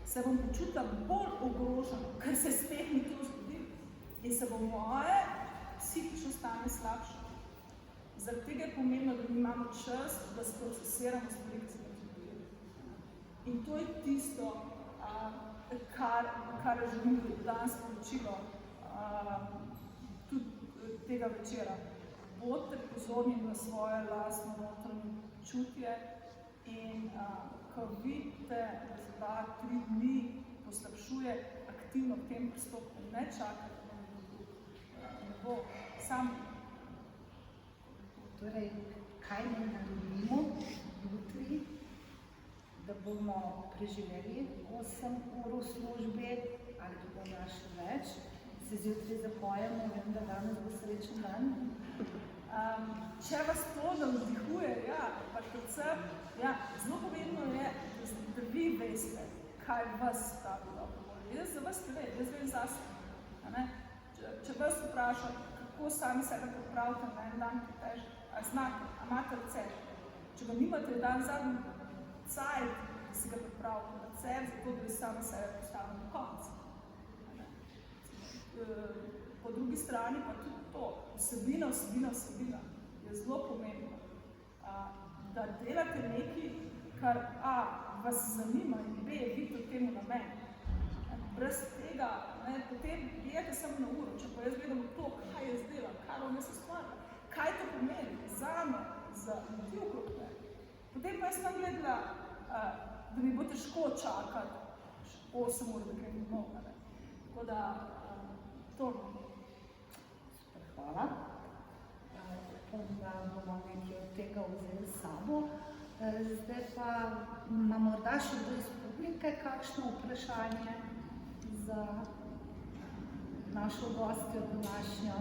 se bom počutila bolj ogrožena, ker se spet mi to zgodilo. In se bo moje psihično stanje slabše. Zaradi tega je pomembno, da mi imamo čas, da sprocesiramo stvari, ki se nam zgodili. In to je tisto, kar želim danes sporočilo tudi tega večera. Bodite pozorni na svoje lastno notranje čutje in ko vidite, da se 2-3 dni poslabšuje, aktivno v tem pristopu ne čakate. Bo sam. Torej, kaj ne naredimo jutri, da bomo preživeli 8 ur v službi, ali to bo še več, se zjutraj zapojemo, vem, da danes bo srečen dan. Če vas to navdihuje, pa predvsem, zelo pomembno je, da vi veste, kaj vas pravi dobro volje. Jaz za vas ne vem, jaz vem zase. Če vas vprašam, kako sami sebe pripravite na en dan, ki težko, ali znate, ali imate recept. Če ga nimate, dan zadnji cajt, da si ga pripravite recept, zato da bi sami sebe postavili na konc. Po drugi strani pa tudi to, vsebina je zelo pomembna. Da delate nekaj, kar A, vas zanima in B, vidite temu namen. Brez tega ne, potem gledate samo na uro, če pa jaz gledam to, kaj jaz delam, kaj vam jaz ustvarjam, kaj to pomeni zame, za ljudi okrog me. Potem pa jaz sem gledala, da mi bo težko čakati 8 ur, da grem domov. Tako da, to. Super, hvala. Upam, da bomo nekaj od tega vzeli s sabo. Zdaj pa ima morda še kdo iz publike kakšno vprašanje za našo gostjo današnjo.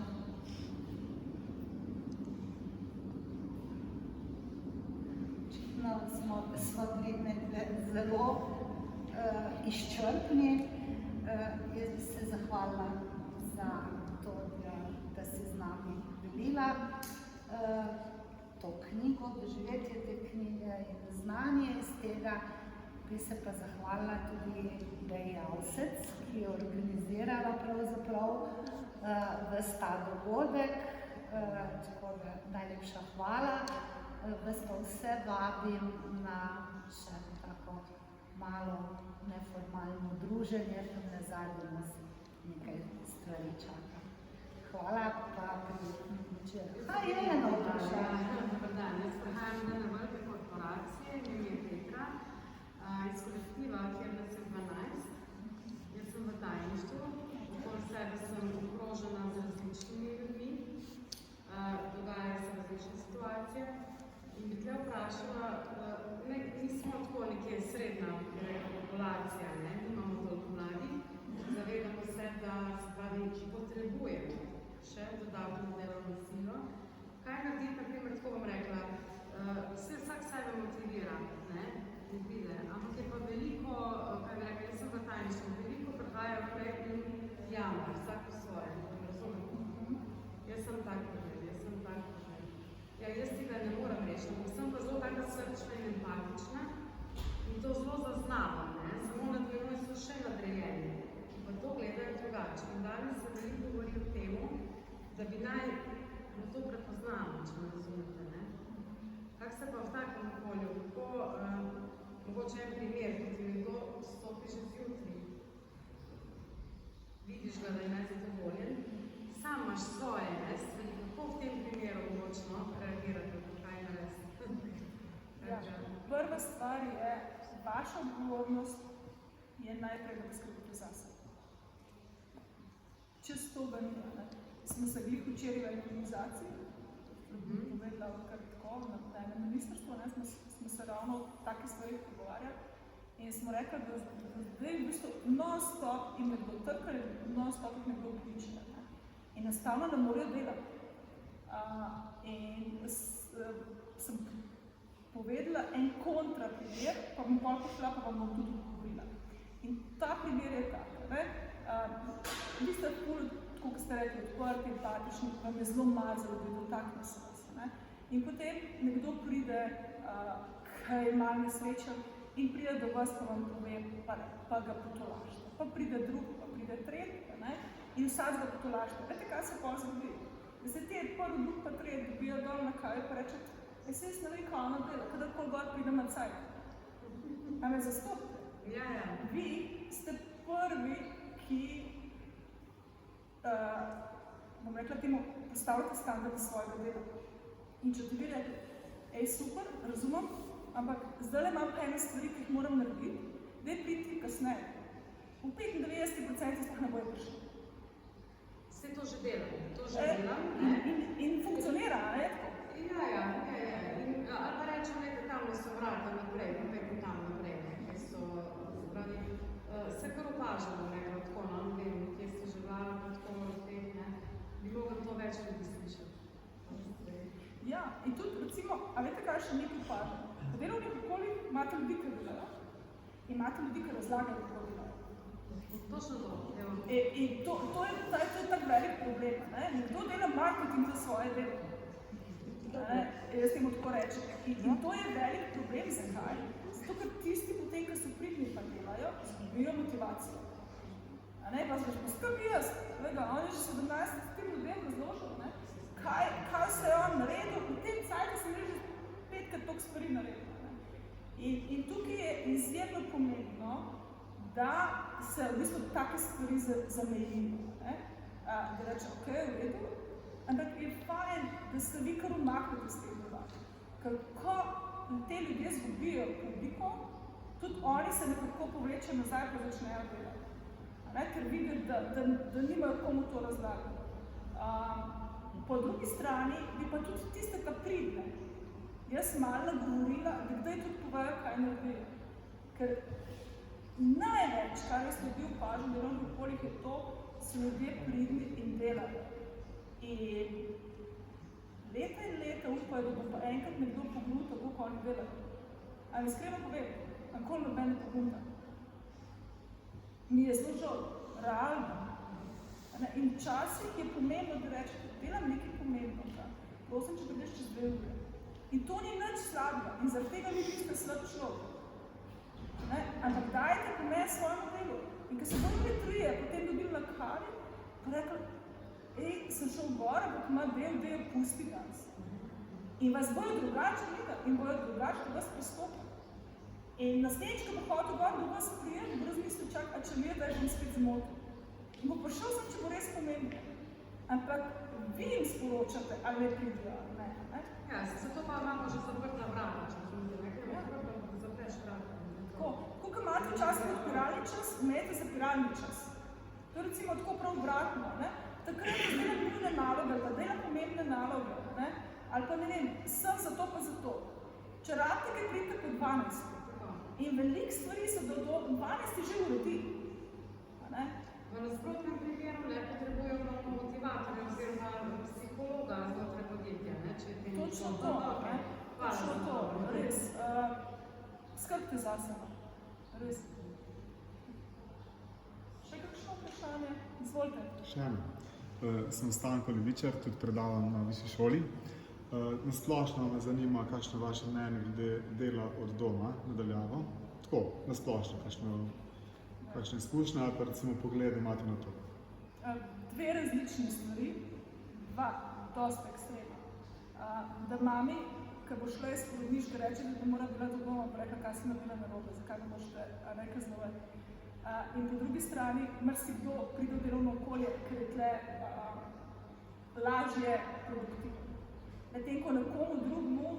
Očitno smo bili zelo izčrpni. Jaz bi se zahvalila za to, da si z nami delila to knjigo, doživetje te knjige in znanje iz tega. Bi se pa zahvalila tudi Beji Avsec, ki je organizirala pravzaprav ves ta dogodek. Tako da najlepša hvala. Vas pa vse vabim na še tako malo neformalno druženje, tam nazadnje nas nekaj stvari čaka. Hvala, pa prijetno večer. Je eno vprašanje. Dobar dan, jaz prihajam na velike korporacije, ime je Petra, iz kolektiva KRC 12. Jaz sem v tajništvu, okoli sebe sem okrožena z različnimi ljudmi, dogajajo se različne situacije. In bi tle vprašala, nismo tako nekje srednja populacija, nimamo toliko mladih, zavedamo se, da potrebujemo še dodatno delovno silo. Kaj narediti, na primer, tako bom rekla, vsak sebe motivira, ne pride, ampak je pa veliko, kaj bi rekla, jaz sem v tajništvu, veliko prihajajo prej in jama, vsak po svoje, razumem. Jaz sem tak problem. Ja, jaz tega ne moram reči, ampak sem pa zelo taka srčna in empatična in to zelo zaznavam, samo nad menoj so še nadrejeni, ki pa to gledajo drugače. In danes se veliko govori o temu, da bi naj to prepoznamo, če me razumete. Kak se pa v takem okolju, mogoče en primer, kot je nekdo stopi že zjutri, vidiš ga, da je nezadovoljen, sam imaš svoje stvari, kako v tem primeru močno reagirate, kaj narediti? Prva stvar je, vaša odgovornost je najprej, da poskrbite zase. Čez to ga ni. Smo se glih včeraj v organizaciji, povedala kar tako, na enem ministrstvu, smo se ravno o takih stvarih pogovarjali in smo rekli, da zdaj v bistvu non-stop jim nekdo trka in non-stop jih nekdo kliče. In enostavno ne morejo delati. In sem povedala en kontra primer, pa bom pol pošla, pa vam bom tudi govorila. In ta primer je tak, vi ste tako, kot ste rekli, odprti, empatični, vam je zelo malo za ljudi, dotakne se vas. In potem nekdo pride, kaj je malo nesrečen, in pride do vas, pa vam pove, pa ga potolažite. Pa pride drug, pa pride tretji, in vsak ga potolažite. Vete, kaj se pa zgodi? Da se ti prvi, drug pa tretji dobijo dol na kaju, pa reče, jaz ne vem, kaj ona dela, kadarkoli gor pride na cajt. A me zastopite? Ja. Vi ste prvi, ki, bom rekla temu, postavljate standard svojega dela. In če ti bi rekli, super, razumem, ampak zdaj imam pa ene stvari, ki jih moram narediti, da je priti kasneje. V 95% sploh ne bojo prišli. Vse to že delam, In funkcionira, ne? Ja. Ali pa rečem, da tamle so vrata naprej, pa tam naprej, ki so, se kar opažamo, tako, ne vem, kje so že vlada, tako v teh, bi mogli to več ljudi slišati. Ja, in tudi recimo, a veste, kaj še nekaj opažamo? V delovnih okoljih imate ljudi, ki delajo, imate ljudi, ki razlagajo, kako delajo. Točno to, evo. In to je tak velik problem, nekdo dela marketing za svoje delo. Jaz temu tako rečem. In to je velik problem, zakaj? Zato, ker tisti potem, ki so pridni pa delajo, izgubijo motivacijo. Pa se skrbi jaz, on je že 17 tem ljudem razložil, kaj se je on naredil, v tem cajtu sem že 5krat toliko stvari naredil. In tukaj je izjemno pomembno, da se v bistvu take stvari zamejijo. Da reče, ok, v redu, ampak je fajn, da se vi kar umaknete z tega. Ker ko te ljudje zgubijo publiko, tudi oni se nekako povlečejo nazaj, pa začnejo delati. Ker vidijo, da nimajo komu to razlagati. Po drugi strani bi pa tudi tiste, ki pridne. Jaz malo nagovorila, da kdaj tudi povejo, kaj naredijo. Ker največ, kar jaz ljudi opažam v delovnih okoljih, je to, so ljudje pridni in delajo. In leta in leta upajo, da bo pa enkrat nekdo pogledal tako, ko oni delajo. Ali iskreno povem, nikoli noben ne pogumna. Mi je zelo žal, realno. In včasih je pomembno, da rečete, delam nekaj pomembnega, prosim, če prideš čez 2 ure. In to ni nič slabega in zaradi tega ni niste slab človek. Ampak dajte pomen svojemu delu. In ko se bodo bili 3, potem dobili na kavi, pa rekli, sem šel gor, ampak ima del pusti danes. In vas bojo drugače videti in bojo drugače do vas pristopiti. In naslednjič, ko bo hotel gor do vas prijeti, bo razmislil, čak, če mi je, da bom spet zmotil. In bo prišel sem, če bo res pomembno. Ampak vi jim sporočate, ali ne pridijo, ali ne. Ja, zato pa imamo že zaprta vrata, če zapreš vrata. Ko imate včasih odpiralni čas, imejte zapiralni čas. To je recimo tako prav obratno. Takrat dela nujne naloge, pa dela pomembne naloge. Ali pa ne vem, sem za to pa za to. Če rabite, kaj pridite po 12. In veliko stvari se do 12 že uredi. V nasprotnem primeru ne potrebujejo motivatorja oziroma psihologa znotraj podjetja, če je tem točno to, točno to, res. Skrbite zase, res. Še kakšno vprašanje? Izvolite. Še eno. Sem Stanko Levičar, tudi predavam na višji šoli. Nasplošno me zanima, kakšno je vaše mnenje glede dela od doma nadaljavo. Tako, nasplošno, kakšne izkušnje ali pa recimo poglede imate na to? 2 različne stvari, 2 dosta ekstremna. Da mami, ko bo šla iz porodniške, reče, da mora delati od doma, pa rekla, kaj si naredila narobe, zakaj ne možete kaznovati. In po drugi strani, marsikdo pride v delovno okolje, ker je tle lažje produktivno. Medtem ko nekomu drugmu,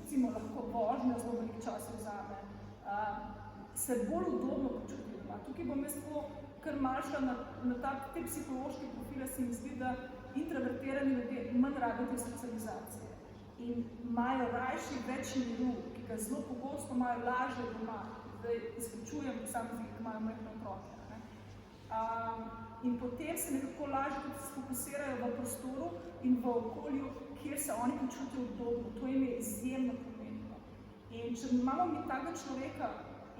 recimo lahko vožnja zelo veliko časa vzame, se bolj udobno počuti. Tukaj bom jaz tako kar malo šla na te psihološke profile, se mi zdi, da introvertirani ljudje manj rabijo te socializacije in imajo rajši več miru, ki ga zelo pogosto imajo lažje doma. Zdaj izključujem posameznike, ki imajo majhne otroke. In potem se nekako lažje tudi sfokusirajo v prostoru in v okolju, kjer se oni počutijo udobno. To jim je izjemno pomembno. In če imamo mi takega človeka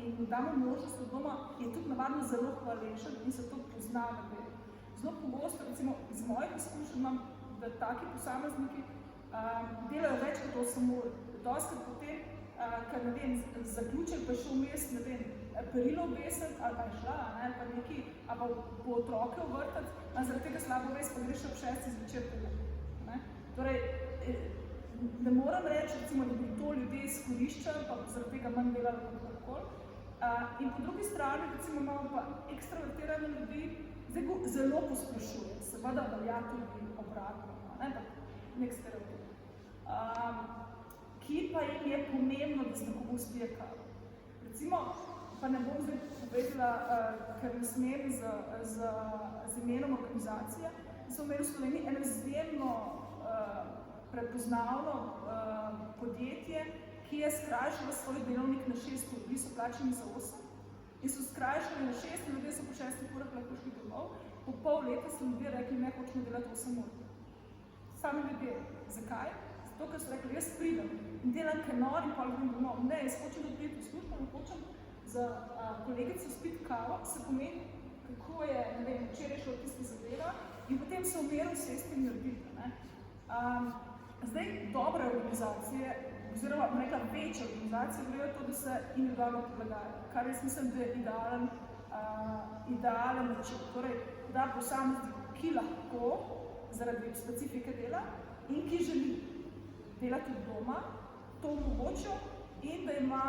in mu damo možnost od doma, je tudi navadno zelo hvaležen in se to pozna na delu. Zelo pogosto, recimo iz mojih izkušenj imam, da taki posamezniki delajo več kot 8 ur. Dostakrat potem, ker ne vem, zaključek pa je šel vmes, ne vem, perilo obesiti ali pa je šla, ali pa nekaj, ali pa po otroke vrtati, zaradi tega slabo vest, pa greš ob 6 zvečer delati. Torej, ne moram reči, recimo, da bi to ljudje izkoriščali, pa zaradi tega manj delali kot karkoli. In po drugi strani, recimo, imamo pa ekstravertirane ljudi, zdaj zelo pospešuje, seveda velja tudi obratno, nek stereotip, ki pa jim je pomembno, da se nekomu spije kavo. Recimo, pa ne bom zdaj povedala, ker ne smem z imenom organizacije, so imeli v Sloveniji eno izjemno prepoznavno podjetje, ki je skrajšalo svoj delovnik na 6 ur, bili so plačeni za 8 in so skrajšali na 6 in ljudje so po 6 urah lahko šli domov. Po pol leta so ljudje rekli, ne hočemo delati 8 ur. Sami ljudje. Zakaj? Zato, ker so rekli, jaz pridem in delam kaj nor in pol grem domov. Ne, jaz hočem da priti v službo in hočem za kolegico spiti kavo, se pomeni, kako je, ne vem, včeraj šel tisti zadeva in potem se umiral sesti in narediti. Zdaj, dobre organizacije, oziroma rekla večje organizacije, grejo to, da se individualno prilagajajo, kar jaz mislim, da je idealen način. Torej, da posameznik, ki lahko, zaradi specifike dela in ki želi delati od doma, to omogočijo in da ima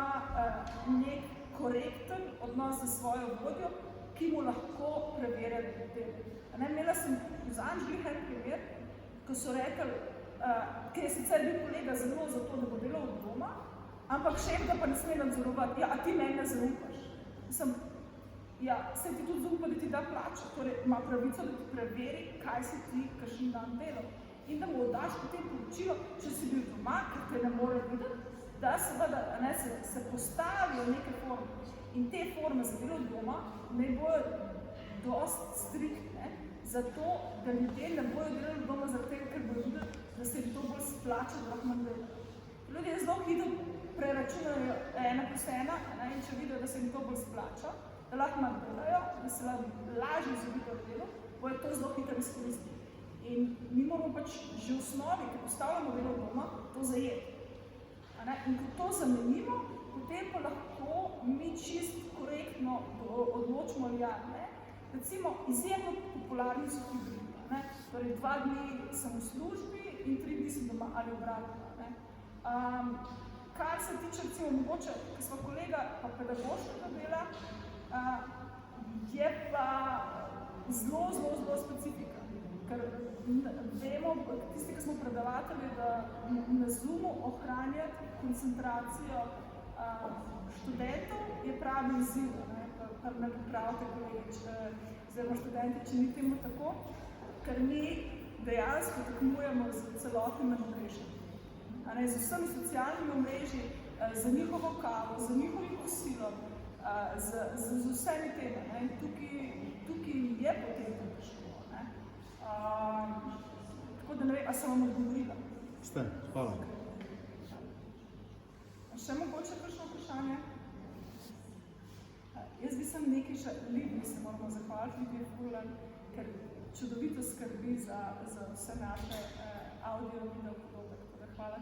nek korekten odnos za svojo vodjo, ki mu lahko preverja delo. Imela sem z Anžlih en primer, ko so rekli, ki je sicer bil kolega zelo za to, da bo delal od doma, ampak šef ga pa ne sme nadzorovati. Ja, a ti meni ne zaupaš? Ja, se ti tudi zaupa, da ti da plačo, torej ima pravico, da ti preveri, kaj si ti kakšen dan delal. In da mu oddaš potem poročilo, če si bil doma, ker te ne more videti, da seveda se postavijo neke forme. In te forme za delo doma ne bojo dosti striktne, zato da ljudje ne bojo delali doma zaradi tega, ker bojo videti, da se jim to bolj splača, da lahko manj delajo. Ljudje zelo hitro preračunajo 1+1, in če vidijo, da se jim to bolj splača, da lahko manj delajo, da se lažje izogibajo delu, bojo to zelo hitro izkoristili. In mi moramo pač že v osnovi, ko postavljamo delo doma, to zajeti. In ko to zamenimo, potem pa lahko mi čist korektno odločimo ali ja, ne. Recimo, izjemno popularni so hibridi, torej 2 dni sem v službi in 3 dni sem doma ali obratno. Kar se tiče, recimo, mogoče, ki smo kolega pa pedagoškega dela, je pa zelo specifika. Ker vemo, tisti, ki smo predavatelji, da na Zoomu ohranjati koncentracijo študentov je pravi izziv, kar ne popravite kolegi, oziroma študenti, če ni temu tako, ker mi dejansko tekmujemo z celotnim omrežjem. Z vsemi socialnimi omrežji, za njihovo kavo, za njihovim kosilom, z vsemi temi. Tukaj je potem težko. Tako da ne vem, a sem vam odgovorila. Ste, hvala. Še mogoče kakšno vprašanje? Jaz bi sem nekaj še, Lidiji se moramo zahvaliti, Lidiji Furlan, ker čudovito skrbi za vse naše audio, video podobe, tako da hvala.